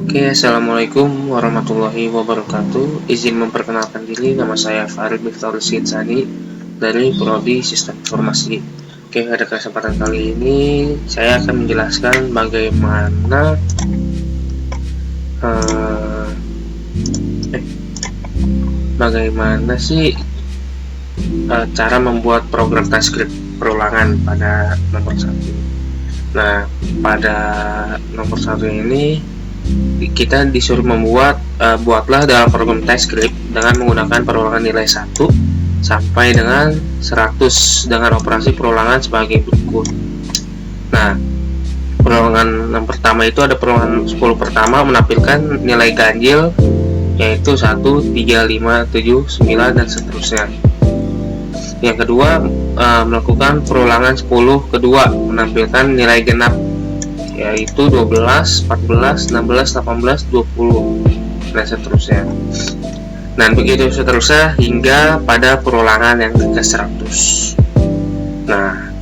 Oke, assalamualaikum warahmatullahi wabarakatuh. Izin memperkenalkan diri, nama saya Farid Victor Sinsani dari Prodi Sistem Informasi. Oke, pada kesempatan kali ini saya akan menjelaskan bagaimana sih cara membuat program TypeScript perulangan pada nomor 1. Nah, pada nomor 1 ini kita disuruh buatlah dalam program TypeScript dengan menggunakan perulangan nilai 1 sampai dengan 100 dengan operasi perulangan sebagai berikut. Nah, perulangan yang pertama itu ada perulangan 10 pertama menampilkan nilai ganjil yaitu 1, 3, 5, 7, 9 dan seterusnya. Yang kedua, melakukan perulangan 10 kedua menampilkan nilai genap yaitu 12, 14, 16, 18, 20 dan seterusnya. Dan begitu seterusnya hingga pada perulangan yang ke-100. Nah,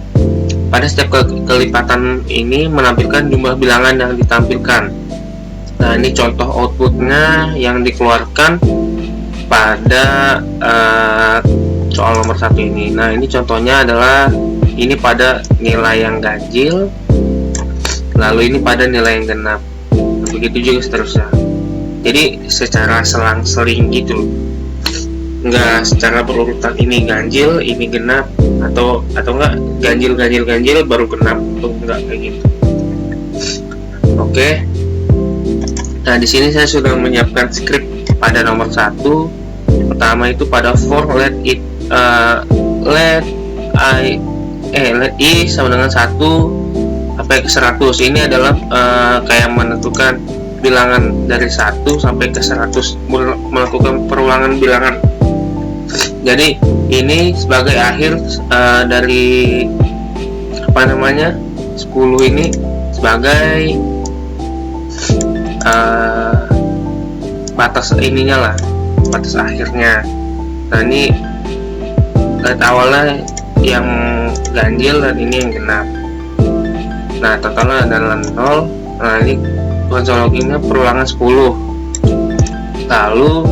pada setiap kelipatan ini menampilkan jumlah bilangan yang ditampilkan. Nah, ini contoh outputnya yang dikeluarkan pada soal nomor 1 ini. Nah, ini contohnya adalah ini pada nilai yang ganjil, lalu ini pada nilai yang genap, begitu juga seterusnya. Jadi secara selang-seling gitu, nggak secara berurutan ini ganjil, ini genap, atau enggak ganjil baru genap, atau enggak kayak gitu. Oke. Nah, di sini saya sudah menyiapkan script pada nomor 1. Pertama itu pada for let i sama dengan 1 sampai ke 100. Ini adalah kayak menentukan bilangan dari 1 sampai ke 100, melakukan perulangan bilangan. Jadi ini sebagai akhir dari 10 ini sebagai batas ininya lah, batas akhirnya. Nah, ini awalnya yang ganjil dan ini yang genap. Nah, totalnya adalah 0. Nah, ini konsologinya perulangan 10. Lalu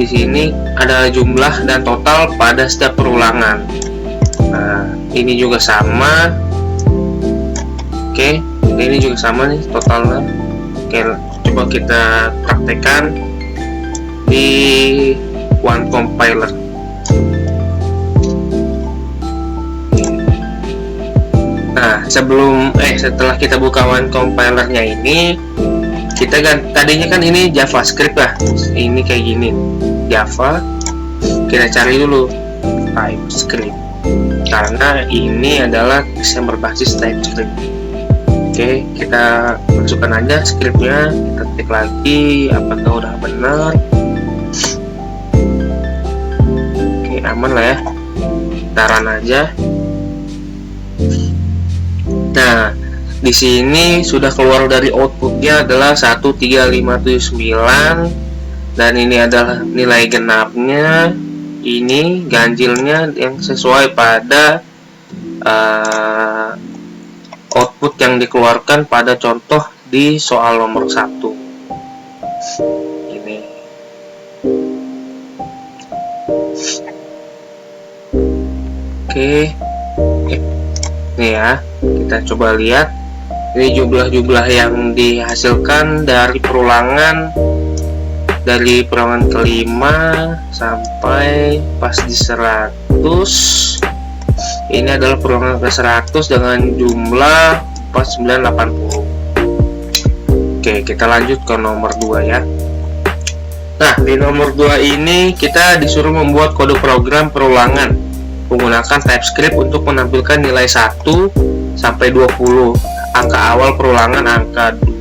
di sini ada jumlah dan total pada setiap perulangan. Nah, ini juga sama. Oke, ini juga sama nih totalnya. Oke, coba kita praktekkan di One Compiler. Nah, setelah kita buka One Compilernya ini, kita tadinya kan ini JavaScript lah, ini kayak gini Java. Kita cari dulu TypeScript karena ini adalah yang berbasis TypeScript. Oke, kita masukkan aja scriptnya, kita ketik lagi apakah udah benar. Oke, aman lah ya, taran aja. Nah, di sini sudah keluar dari outputnya adalah 13579 dan ini adalah nilai genapnya, ini ganjilnya yang sesuai pada output yang dikeluarkan pada contoh di soal nomor 1 ini. Oke. Nih ya, kita coba lihat ini jumlah-jumlah yang dihasilkan dari perulangan kelima sampai pas di 100. Ini adalah perulangan ke 100 dengan jumlah 4980. Oke, kita lanjut ke nomor 2 ya. Nah, di nomor 2 ini kita disuruh membuat kode program perulangan menggunakan TypeScript untuk menampilkan nilai 1 sampai 20. Angka awal perulangan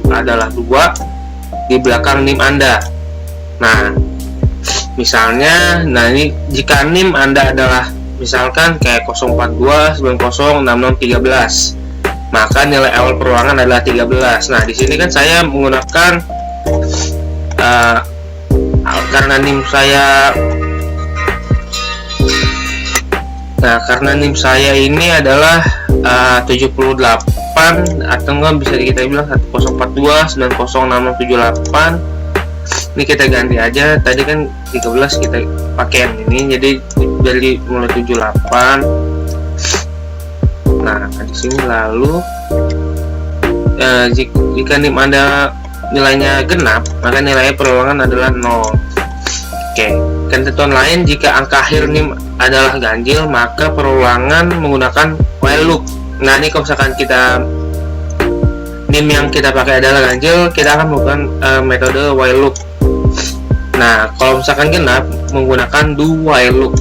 adalah 2 di belakang NIM Anda. Nah, misalnya, ini jika NIM Anda adalah misalkan kayak 042 90 66 13, maka nilai awal perulangan adalah 13. Nah, di sini kan saya menggunakan karena NIM saya ini adalah 78 atau enggak bisa kita bilang 1042 906678. Ini kita ganti aja, tadi kan 13 kita pakai yang ini, jadi dari mulai 78. Nah di sini lalu jika NIM Anda nilainya genap, maka nilai perulangan adalah 0. Oke, ketentuan lain, jika angka akhir NIM adalah ganjil, maka perulangan menggunakan while loop. Nah ini kalau misalkan kita NIM yang kita pakai adalah ganjil, kita akan menggunakan metode while loop. Nah kalau misalkan genap, menggunakan do while loop.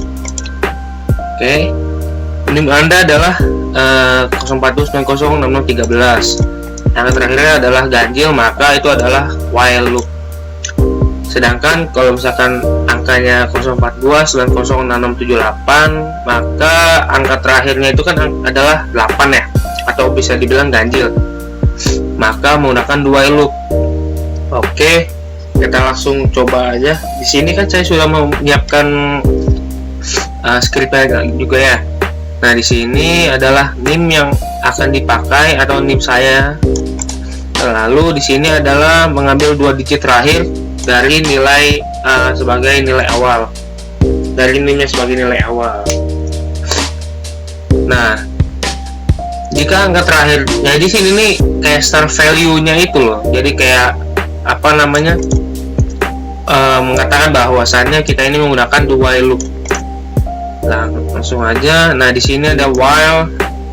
Oke, NIM Anda adalah 042906613. Yang terakhirnya adalah ganjil, maka itu adalah while loop. Sedangkan kalau misalkan angkanya 042906678, maka angka terakhirnya itu kan adalah 8 ya, atau bisa dibilang ganjil, maka menggunakan do while loop. Oke, kita langsung coba aja. Di sini kan saya sudah menyiapkan scriptnya juga ya. Nah di sini adalah NIM yang akan dipakai atau NIM saya. Lalu di sini adalah mengambil 2 digit terakhir dari nilai sebagai nilai awal, dari NIM-nya sebagai nilai awal. Nah jika angka terakhir, jadi di sini nih kayak start value-nya itu loh. Jadi kayak apa namanya, mengatakan bahwasannya kita ini menggunakan do while loop. Nah langsung aja. Nah di sini ada while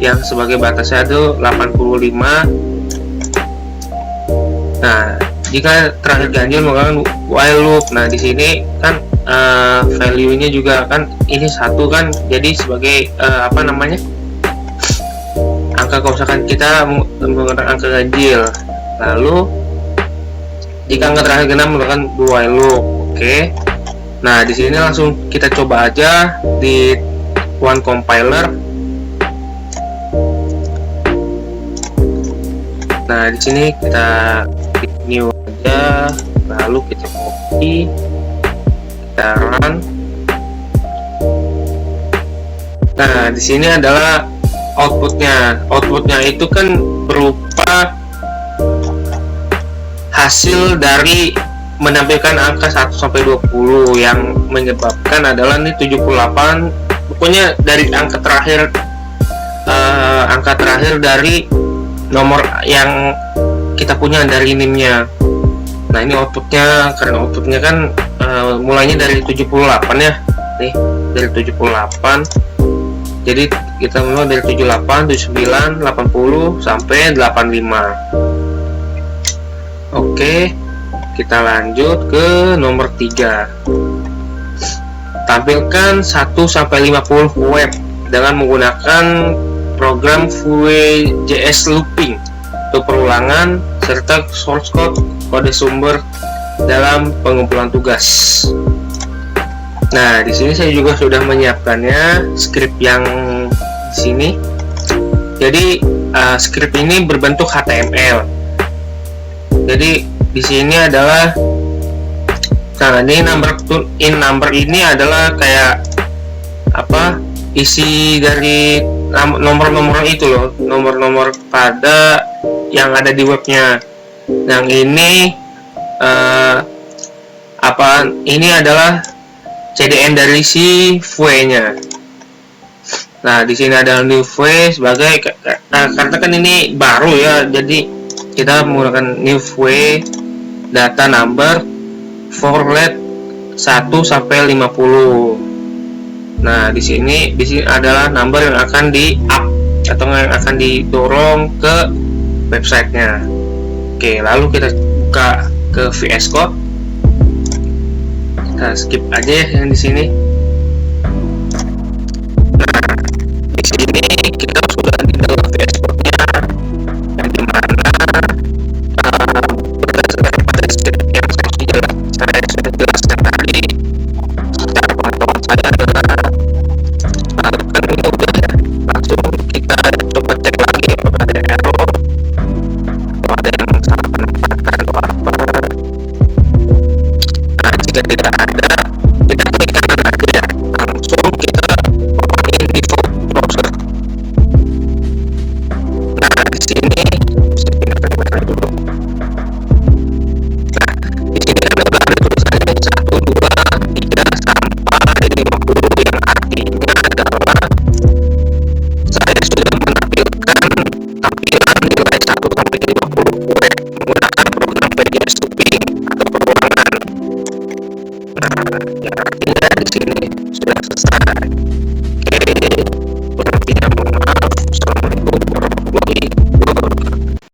yang sebagai batasnya itu 85. Nah jika terakhir ganjil menggunakan while loop. Nah di sini kan value-nya juga kan ini 1 kan, jadi sebagai apa namanya, angka kalau misalkan kita menggunakan angka ganjil. Lalu jika angka terakhir genap menggunakan do while loop. Oke. Nah di sini langsung kita coba aja di one compiler. Nah di sini kita klik new aja, lalu kita copy, kita run. Nah di sini adalah outputnya. Outputnya itu kan berupa hasil dari menampilkan angka 1 sampai 20, yang menyebabkan adalah nih 78. Pokoknya dari angka terakhir dari nomor yang kita punya dari NIM-nya. Nah ini outputnya, karena outputnya kan mulainya dari 78 ya, nih dari 78. Jadi kita mulai dari 78, 79, 80 sampai 85. Oke, kita lanjut ke nomor 3. Tampilkan 1 sampai 50 web dengan menggunakan program Vue.js looping untuk perulangan serta source code kode sumber dalam pengumpulan tugas. Nah, di sini saya juga sudah menyiapkannya script yang di sini. Jadi script ini berbentuk HTML. Jadi di sini adalah, nah ini number ini adalah kayak apa, isi dari nomor-nomor itu loh, nomor-nomor pada yang ada di webnya. Yang ini ini adalah CDN dari si Vue-nya. Nah di sini ada new Vue sebagai, karena kan ini baru ya, jadi kita menggunakan new Vue data number for let 1 sampai 50. Nah di sini adalah number yang akan di up atau yang akan didorong ke websitenya. Oke, lalu kita buka ke VS Code. Kita skip aja ya yang di sini. Nah di sini kita sudah di dalam VS Code-nya, yang dimana berdasarkan pada script yang saya sudah jelaskan tadi, secara pengetahuan saya adalah kan ini udah ya, langsung kita coba cek lagi apakah ada error atau ada yang salah penempatan atau apa. Nah jika tidak ada, kita klik kanan aja selesai.